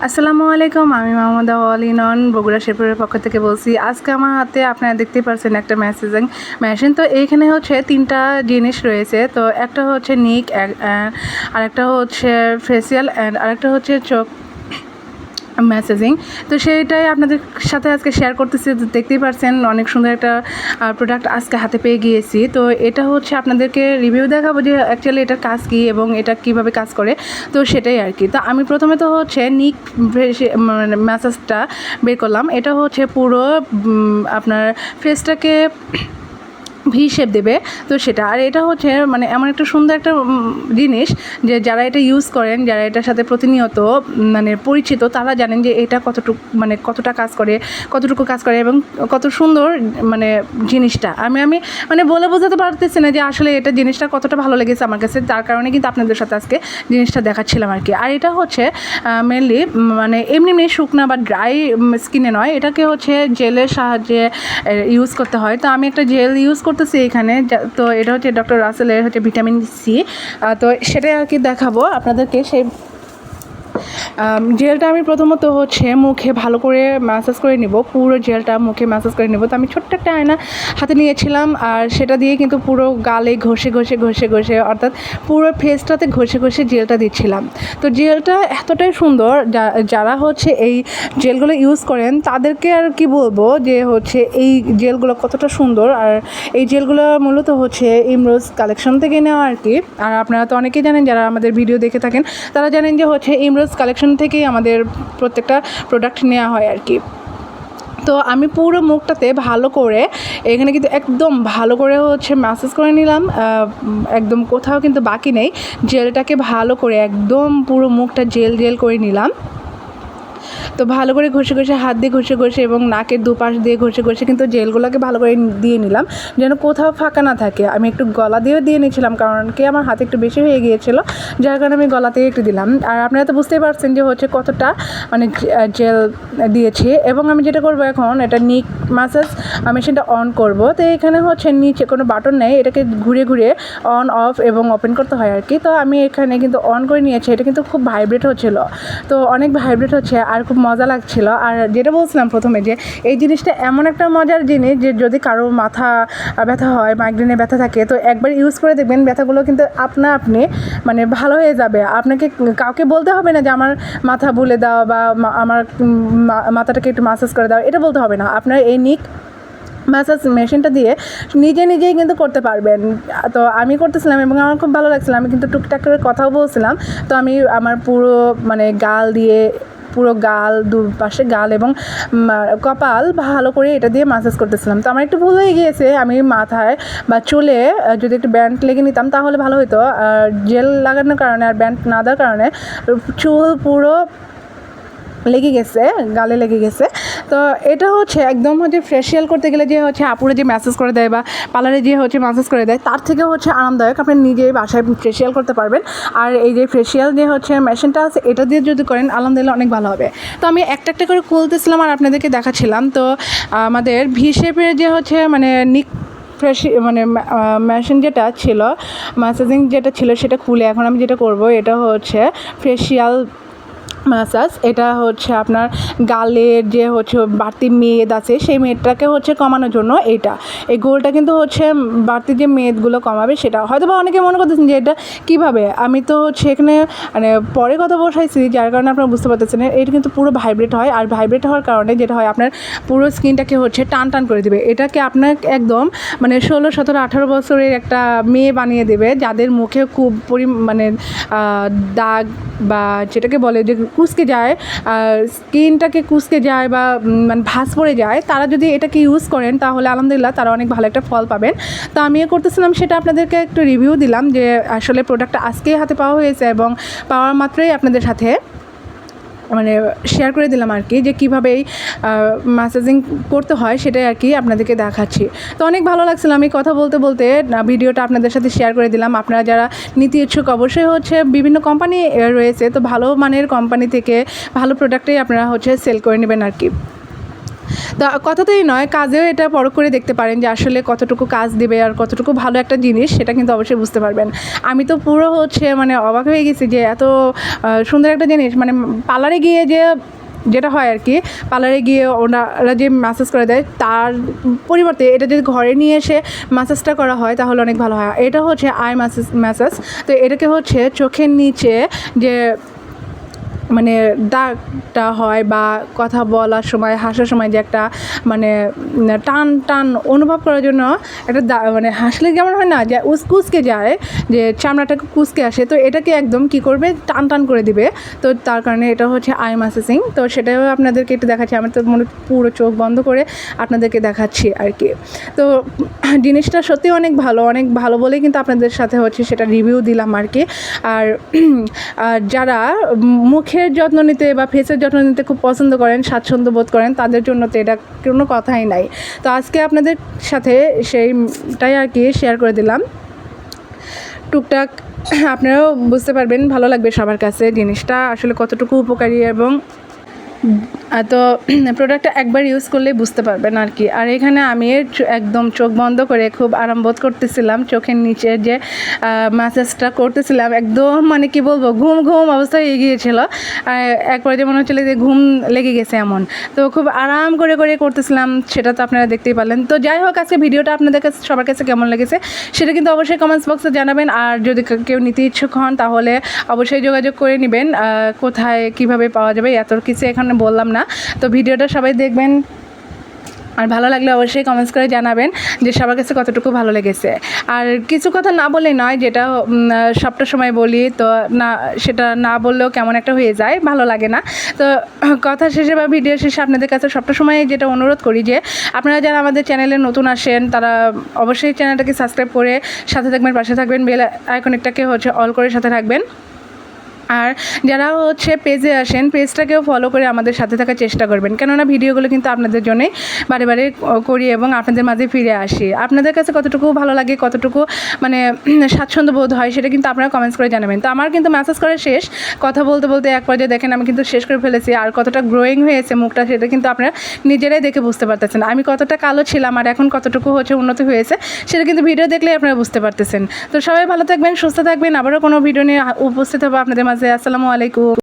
আসসালামু আলাইকুম, আমি Mahmuda all in on Bogura শেরপুরের পক্ষ থেকে বলছি। আজকে আমার হাতে আপনারা দেখতেই পাচ্ছেন একটা মেশিন। তো এইখানে হচ্ছে 3টা জিনিস রয়েছে। তো একটা হচ্ছে নিক, আরেকটা হচ্ছে ফেসিয়াল অ্যান্ড আরেকটা হচ্ছে চোখ মেসেজিং। তো সেইটাই আপনাদের সাথে আজকে শেয়ার করতেছি। দেখতেই পাচ্ছেন অনেক সুন্দর একটা প্রোডাক্ট আজকে হাতে পেয়ে গিয়েছি। তো এটা হচ্ছে আপনাদেরকে রিভিউ দেখাবো যে অ্যাকচুয়ালি এটার কাজ কী এবং এটা কীভাবে কাজ করে। তো সেটাই আর কি। তো আমি প্রথমে তো হচ্ছে নিক মানে ম্যাসাজটা বের করলাম। এটা হচ্ছে পুরো আপনার ফেসটাকে ভি শেপ দেবে। তো সেটা আর এটা হচ্ছে মানে এমন একটা সুন্দর একটা জিনিস যে যারা এটা ইউজ করেন, যারা এটার সাথে প্রতিনিয়ত মানে পরিচিত, তারা জানেন যে এটা কতটা কাজ করে, কতটুকু কাজ করে এবং কত সুন্দর মানে জিনিসটা। আমি মানে বলে বোঝাতে পারতেছি না যে আসলে এটা জিনিসটা কতটা ভালো লেগেছে আমার কাছে। তার কারণে কিন্তু আপনাদের সাথে আজকে জিনিসটা দেখাচ্ছিলাম আর কি। আর এটা হচ্ছে মেনলি মানে এমনি শুকনা বা ড্রাই স্কিনে নয়, এটাকে হচ্ছে জেলের সাহায্যে ইউজ করতে হয়। তো আমি একটা জেল ইউজ করতেছি এখানে। তো এটা হচ্ছে ডক্টর রাসেলের হচ্ছে ভিটামিন সি। তো সেটাই আর কি দেখাবো আপনাদেরকে। সেই জেলটা আমি প্রথমত হচ্ছে মুখে ভালো করে ম্যাসাজ করে নিব, পুরো জেলটা মুখে ম্যাসাজ করে নেব। তো আমি ছোট্ট একটা আয়না হাতে নিয়েছিলাম আর সেটা দিয়ে কিন্তু পুরো গালে ঘষে অর্থাৎ পুরো ফেসটাতে ঘষে জেলটা দিচ্ছিলাম। তো জেলটা এতটাই সুন্দর, যারা হচ্ছে এই জেলগুলো ইউজ করেন তাদেরকে আর কি বলবো যে হচ্ছে এই জেলগুলো কতটা সুন্দর। আর এই জেলগুলো মূলত হচ্ছে ইমরোজ কালেকশন থেকে নেওয়া আর কি। আর আপনারা তো অনেকেই জানেন, যারা আমাদের ভিডিও দেখে থাকেন তারা জানেন যে হচ্ছে ইমরোজ কালেকশন থেকেই আমাদের প্রত্যেকটা প্রোডাক্ট নেওয়া হয় আর কি। তো আমি পুরো মুখটাতে ভালো করে এখানে কিন্তু একদম ভালো করে হচ্ছে ম্যাসাজ করে নিলাম। একদম কোথাও কিন্তু বাকি নেই। জেলটাকে ভালো করে একদম পুরো মুখটা জেল করে নিলাম। তো ভালো করে ঘষে হাত দিয়ে ঘষে এবং নাকের দুপাশ দিয়ে ঘষে কিন্তু জেলগুলোকে ভালো করে দিয়ে নিলাম যেন কোথাও ফাঁকা না থাকে। আমি একটু গলা দিয়েও দিয়ে নিয়েছিলাম, কারণ কি আমার হাতে একটু বেশি হয়ে গিয়েছিলো, যার কারণে আমি গলাতেই একটু দিলাম। আর আপনারা তো বুঝতেই পারছেন যে হচ্ছে কতটা মানে জেল দিয়েছি। এবং আমি যেটা করবো এখন, এটা নিক ম্যাসাজ মেশিনটা অন করব। তো এখানে হচ্ছে নিচে কোনো বাটন নেই, এটাকে ঘুরে অন অফ এবং ওপেন করতে হয় আর কি। তো আমি এখানে কিন্তু অন করে নিয়েছি। এটা কিন্তু খুব ভাইব্রেট হচ্ছিলো, তো অনেক ভাইব্রেট হচ্ছে আর খুব মজা লাগছিল। আর যেটা বলছিলাম প্রথমে, যে এই জিনিসটা এমন একটা মজার জিনিস যে যদি কারো মাথা ব্যথা হয়, মাইগ্রেনে ব্যথা থাকে, তো একবার ইউজ করে দেখবেন ব্যথাগুলো কিন্তু আপনি মানে ভালো হয়ে যাবে। আপনাকে কাউকে বলতে হবে না যে আমার মাথা বুলে দাও বা আমার মাথাটাকে একটু মাসাজ করে দাও, এটা বলতে হবে না। আপনার এই নিক ম্যাসাজ মেশিনটা দিয়ে নিজেই কিন্তু করতে পারবেন। তো আমি করতেছিলাম এবং আমার খুব ভালো লাগছিলো। আমি কিন্তু টুকটাক করে কথাও বলছিলাম। তো আমি আমার পুরো মানে পুরো গাল, দুপাশে গাল এবং কপাল ভালো করে এটা দিয়ে ম্যাসাজ করতেছিলাম। তো আমার একটু ভুল হয়ে গিয়েছে, আমি মাথায় বা চুলে যদি একটু ব্যান্ড লেগে নিতাম তাহলে ভালো হতো। আর জেল লাগানোর কারণে আর ব্যান্ড না দেওয়ার কারণে চুল পুরো লেগে গেছে, গালে লেগে গেছে। তো এটা হচ্ছে একদম হচ্ছে ফেসিয়াল করতে গেলে যে হচ্ছে আপুরে যে ম্যাসাজ করে দেয় বা পার্লারে যে হচ্ছে ম্যাসাজ করে দেয়, তার থেকে হচ্ছে আরামদায়ক। আপনি নিজেই বাসায় ফেসিয়াল করতে পারবেন। আর এই যে ফেসিয়াল যে হচ্ছে মেশিনটা আছে, এটা দিয়ে যদি করেন আলহামদুলিল্লাহ অনেক ভালো হবে। তো আমি একটা করে খুলতেছিলাম আর আপনাদেরকে দেখাচ্ছিলাম। তো আমাদের ভি শেপের যে হচ্ছে মানে নিক মানে মেশিন যেটা ছিল, ম্যাসাজিং যেটা ছিল, সেটা খুলে এখন আমি যেটা করব, এটা হচ্ছে ফেসিয়াল ম্যাসাজ। এটা হচ্ছে আপনার গালের যে হচ্ছে বাড়তি মেদ আছে, সেই মেদটাকে হচ্ছে কমানোর জন্য এই গোলটা কিন্তু হচ্ছে বাড়তি যে মেদগুলো কমাবে সেটা। হয়তো বা অনেকে মনে করতেছেন যে এটা কীভাবে, আমি তো হচ্ছে এখানে মানে পরে কথা বসাইছি, যার কারণে আপনারা বুঝতে পারতেছেন। এটা কিন্তু পুরো ভাইব্রেট হয়, আর ভাইব্রেট হওয়ার কারণে যেটা হয়, আপনার পুরো স্কিনটাকে হচ্ছে টান করে দেবে। এটাকে আপনার একদম মানে 16, 17, 18 বছরের একটা মেয়ে বানিয়ে দেবে, যাদের মুখে খুব মানে দাগ বা যেটাকে বলে যে কুঁচকে যায়, স্কিনটাকে কুঁচকে যায় বা মানে ভাঁজ পড়ে যায়, তারা যদি এটাকে ইউজ করেন তাহলে আলহামদুলিল্লাহ তারা অনেক ভালো একটা ফল পাবেন। তো আমিও করতেছিলাম, সেটা আপনাদেরকে একটু রিভিউ দিলাম যে আসলে প্রোডাক্টটা আজকেই হাতে পাওয়া হয়েছে এবং পাওয়ার মাত্রই আপনাদের সাথে মানে শেয়ার করে দিলাম আর কি, যে কীভাবে এই ম্যাসাজিং করতে হয় সেটাই আর কি আপনাদেরকে দেখাচ্ছি। তো অনেক ভালো লাগছিল, আমি কথা বলতে ভিডিওটা আপনাদের সাথে শেয়ার করে দিলাম। আপনারা যারা নিতে ইচ্ছুক, অবশ্যই হচ্ছে বিভিন্ন কোম্পানি রয়েছে, তো ভালো মানের কোম্পানি থেকে ভালো প্রোডাক্টেই আপনারা হচ্ছে সেল করে নেবেন আর কি। তো কথাতেই নয়, কাজেও এটা পরখ করে দেখতে পারেন যে আসলে কতটুকু কাজ দেবে আর কতটুকু ভালো একটা জিনিস, সেটা কিন্তু অবশ্যই বুঝতে পারবেন। আমি তো পুরো মানে অবাক হয়ে গেছি যে এত সুন্দর একটা জিনিস, মানে পার্লারে গিয়ে যেটা হয় আর কি, পার্লারে গিয়ে ওনারা যে ম্যাসাজ করে দেয় তার পরিবর্তে এটা যদি ঘরে নিয়ে এসে ম্যাসাজটা করা হয় তাহলে অনেক ভালো হয়। এটা হচ্ছে আই ম্যাসাজ। তো এটাকে হচ্ছে চোখের নিচে যে মানে দাগটা হয় বা কথা বলার সময়, হাসার সময় যে একটা মানে টান টান অনুভব করার জন্য একটা মানে হাসলে যেমন হয় না যে কুচকে যায়, যে চামড়াটাকে কুচকে আসে, তো এটাকে একদম কি করবে, টান টান করে দিবে। তো তার কারণে এটা হচ্ছে আই ম্যাসাজিং। তো সেটাও আপনাদেরকে একটু দেখাচ্ছি, আমি তো মনে পুরো চোখ বন্ধ করে আপনাদেরকে দেখাচ্ছি আর কি। তো জিনিসটা সত্যি অনেক ভালো বলেই কিন্তু আপনাদের সাথে হচ্ছে সেটা রিভিউ দিলাম আর কি। আর যারা মুখের যত্ন নিতে বা ফেসের যত্ন নিতে খুব পছন্দ করেন, স্বাচ্ছন্দ্য বোধ করেন, তাদের জন্য তো এটা কোনো কথাই নাই। তো আজকে আপনাদের সাথে সেইটাই আর কি শেয়ার করে দিলাম। টুকটাক আপনারাও বুঝতে পারবেন, ভালো লাগবে সবার কাছে জিনিসটা আসলে কতটুকু উপকারী, এবং তো প্রোডাক্টটা একবার ইউজ করলেই বুঝতে পারবেন আর কি। আর এখানে আমি একদম চোখ বন্ধ করে খুব আরাম বোধ করতেছিলাম, চোখের নিচে যে ম্যাসাজটা করতেছিলাম, একদম মানে কি বলবো, ঘুম অবস্থায় এগিয়েছিল। একবার যে মনে হচ্ছিল যে ঘুম লেগে গেছে এমন। তো খুব আরাম করে করতেছিলাম, সেটা তো আপনারা দেখতেই পারলেন। তো যাই হোক, আজকে ভিডিওটা আপনাদের কাছে সবার কাছে কেমন লেগেছে সেটা কিন্তু অবশ্যই কমেন্টস বক্সে জানাবেন। আর যদি কেউ নিতে ইচ্ছুক হন তাহলে অবশ্যই যোগাযোগ করে নেবেন। কোথায় কিভাবে পাওয়া যাবে এত কিছু এখানে বললাম না। তো ভিডিওটা সবাই দেখবেন, আর ভালো লাগলে অবশ্যই কমেন্টস করে জানাবেন যে সবার কাছে কতটুকু ভালো লেগেছে। আর কিছু কথা না বলে নয়, যেটা সবটা সময় বলি, তো না সেটা না বললেও কেমন একটা হয়ে যায়, ভালো লাগে না। তো কথা শেষে বা ভিডিও শেষে আপনাদের কাছে সবটা সময় যেটা অনুরোধ করি যে আপনারা যারা আমাদের চ্যানেলে নতুন আসেন তারা অবশ্যই চ্যানেলটাকে সাবস্ক্রাইব করে সাথে থাকবেন, পাশে থাকবেন, বেল আইকনটাকে হচ্ছে অল করে সাথে রাখবেন। আর যারা হচ্ছে পেজে আসেন, পেজটাকেও ফলো করে আমাদের সাথে থাকার চেষ্টা করবেন, কেননা ভিডিওগুলো কিন্তু আপনাদের জন্যই বারে করি এবং আপনাদের মাঝে ফিরে আসি। আপনাদের কাছে কতটুকু ভালো লাগে, কতটুকু মানে স্বাচ্ছন্দ্য বোধ হয় সেটা কিন্তু আপনারা কমেন্টস করে জানাবেন। তো আমার কিন্তু ম্যাসাজ করা শেষ, কথা বলতে এক পর্যায়ে দেখেন আমি কিন্তু শেষ করে ফেলেছি। আর কতটা গ্রোয়িং হয়েছে মুখটা সেটা কিন্তু আপনারা নিজেরাই দেখে বুঝতে পারতেছেন। আমি কতটা কালো ছিলাম আর এখন কতটুকু হচ্ছে উন্নতি হয়েছে সেটা কিন্তু ভিডিও দেখলেই আপনারা বুঝতে পারতেছেন। তো সবাই ভালো থাকবেন, সুস্থ থাকবেন, আবারও কোনো ভিডিও নিয়ে উপস্থিত হবো আপনাদের মাঝে। আসসালামু আলাইকুম।